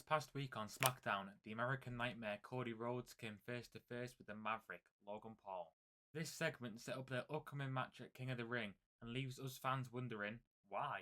past week on SmackDown, the American Nightmare Cody Rhodes came face to face with the Maverick, Logan Paul. This segment set up their upcoming match at King of the Ring and leaves us fans wondering why.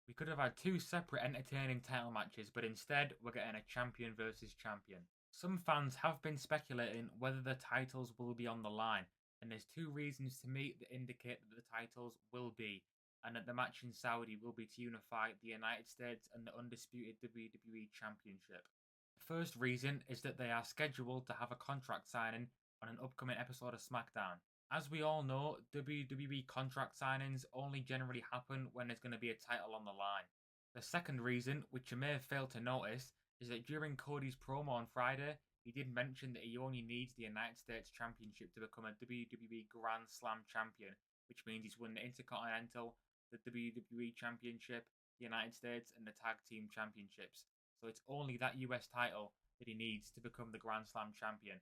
We could have had two separate entertaining title matches, but instead we're getting a champion versus champion. Some fans have been speculating whether the titles will be on the line, and there's two reasons to me that indicate that the titles will be, and that the match in Saudi will be to unify the United States and the undisputed WWE Championship. The first reason is that they are scheduled to have a contract signing on an upcoming episode of SmackDown. As we all know, WWE contract signings only generally happen when there's going to be a title on the line. The second reason, which you may have failed to notice, is that during Cody's promo on Friday, he did mention that he only needs the United States Championship to become a WWE Grand Slam champion, which means he's won the Intercontinental, the WWE Championship, the United States, and the Tag Team Championships. So it's only that US title that he needs to become the Grand Slam champion.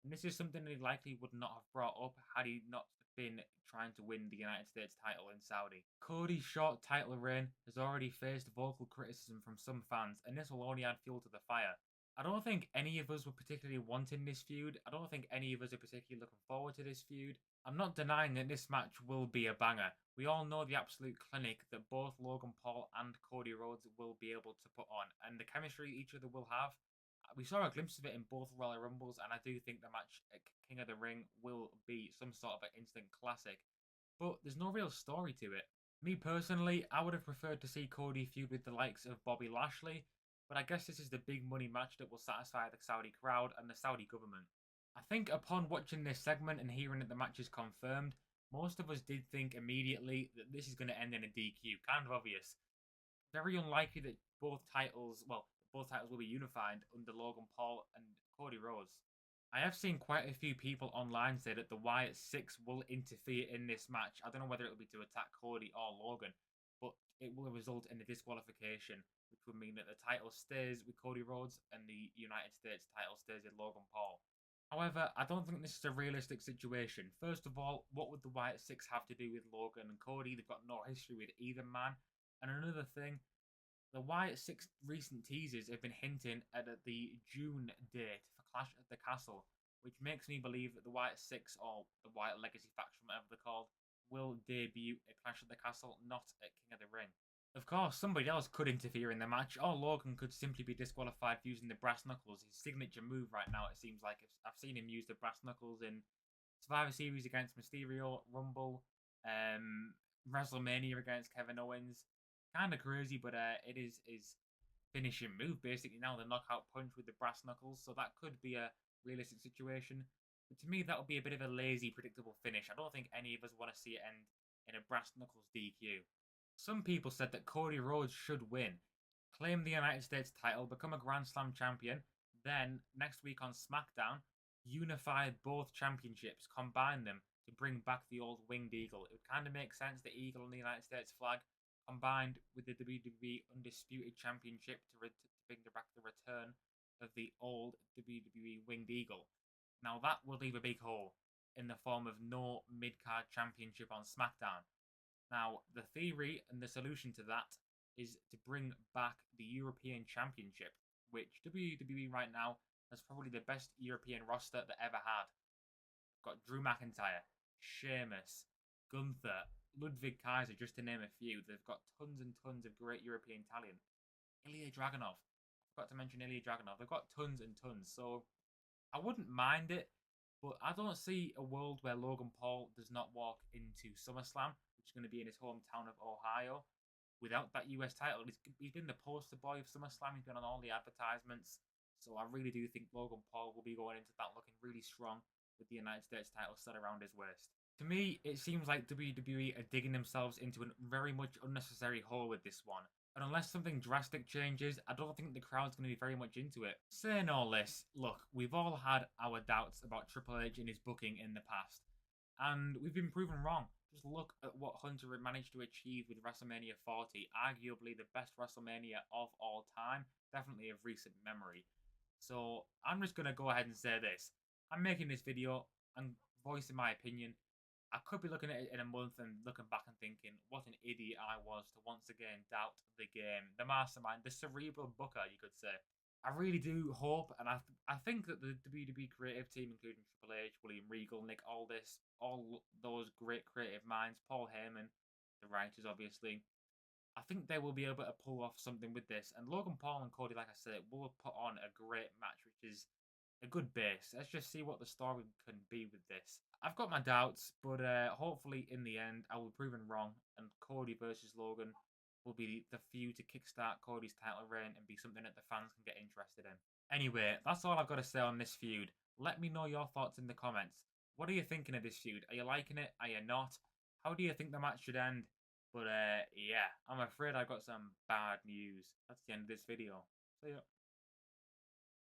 And this is something that he likely would not have brought up had he not been trying to win the United States title in Saudi. Cody's short title reign has already faced vocal criticism from some fans, and this will only add fuel to the fire. I don't think any of us were particularly wanting this feud. I don't think any of us are particularly looking forward to this feud. I'm not denying that this match will be a banger. We all know the absolute clinic that both Logan Paul and Cody Rhodes will be able to put on, and the chemistry each other will have. We saw a glimpse of it in both Royal Rumbles, and I do think the match at King of the Ring will be some sort of an instant classic. But there's no real story to it. Me personally, I would have preferred to see Cody feud with the likes of Bobby Lashley, but I guess this is the big money match that will satisfy the Saudi crowd and the Saudi government. I think upon watching this segment and hearing that the match is confirmed, most of us did think immediately that this is going to end in a DQ. Kind of obvious. Very unlikely that both titles will be unified under Logan Paul and Cody Rhodes. I have seen quite a few people online say that the Wyatt Six will interfere in this match. I don't know whether it will be to attack Cody or Logan, but it will result in a disqualification, which would mean that the title stays with Cody Rhodes and the United States title stays with Logan Paul. However, I don't think this is a realistic situation. First of all, what would the Wyatt Six have to do with Logan and Cody? They've got no history with either man. And another thing, the Wyatt Six recent teasers have been hinting at the June date for Clash at the Castle, which makes me believe that the Wyatt Six, or the Wyatt Legacy faction, whatever they're called, will debut at Clash at the Castle, not at King of the Ring. Of course, somebody else could interfere in the match, or Logan could simply be disqualified for using the brass knuckles, his signature move right now, it seems like. I've seen him use the brass knuckles in Survivor Series against Mysterio, Rumble, WrestleMania against Kevin Owens. Kind of crazy, but it is his finishing move, basically, now, the knockout punch with the brass knuckles, so that could be a realistic situation. But to me, that would be a bit of a lazy, predictable finish. I don't think any of us want to see it end in a brass knuckles DQ. Some people said that Cody Rhodes should win, claim the United States title, become a Grand Slam champion, then, next week on SmackDown, unify both championships, combine them to bring back the old winged eagle. It would kind of make sense, the eagle on the United States flag, combined with the WWE Undisputed Championship to bring back the return of the old WWE Winged Eagle. Now, that will leave a big hole in the form of no mid-card championship on SmackDown. Now, the theory and the solution to that is to bring back the European Championship, which WWE right now has probably the best European roster that ever had. Got Drew McIntyre, Sheamus, Gunther, Ludwig Kaiser, just to name a few. They've got tons and tons of great European talent. Ilya Dragunov. I forgot to mention Ilya Dragunov. They've got tons and tons. So I wouldn't mind it, but I don't see a world where Logan Paul does not walk into SummerSlam, which is going to be in his hometown of Ohio, without that US title. He's been the poster boy of SummerSlam. He's been on all the advertisements. So I really do think Logan Paul will be going into that looking really strong with the United States title set around his waist. To me, it seems like WWE are digging themselves into a very much unnecessary hole with this one. And unless something drastic changes, I don't think the crowd's going to be very much into it. Saying all this, look, we've all had our doubts about Triple H and his booking in the past. And we've been proven wrong. Just look at what Hunter had managed to achieve with WrestleMania 40. Arguably the best WrestleMania of all time. Definitely of recent memory. So I'm just going to go ahead and say this. I'm making this video and voicing my opinion. I could be looking at it in a month and looking back and thinking, what an idiot I was to once again doubt the game. The mastermind, the cerebral booker, you could say. I really do hope, and I think that the WWE creative team, including Triple H, William Regal, Nick Aldis, all those great creative minds, Paul Heyman, the writers, obviously, I think they will be able to pull off something with this. And Logan Paul and Cody, like I said, will put on a great match, which is a good base. Let's just see what the story can be with this. I've got my doubts, but hopefully in the end I will be proven wrong, and Cody versus Logan will be the feud to kickstart Cody's title reign and be something that the fans can get interested in. Anyway, that's all I've got to say on this feud. Let me know your thoughts in the comments. What are you thinking of this feud? Are you liking it? Are you not? How do you think the match should end? But yeah, I'm afraid I've got some bad news. That's the end of this video. See ya.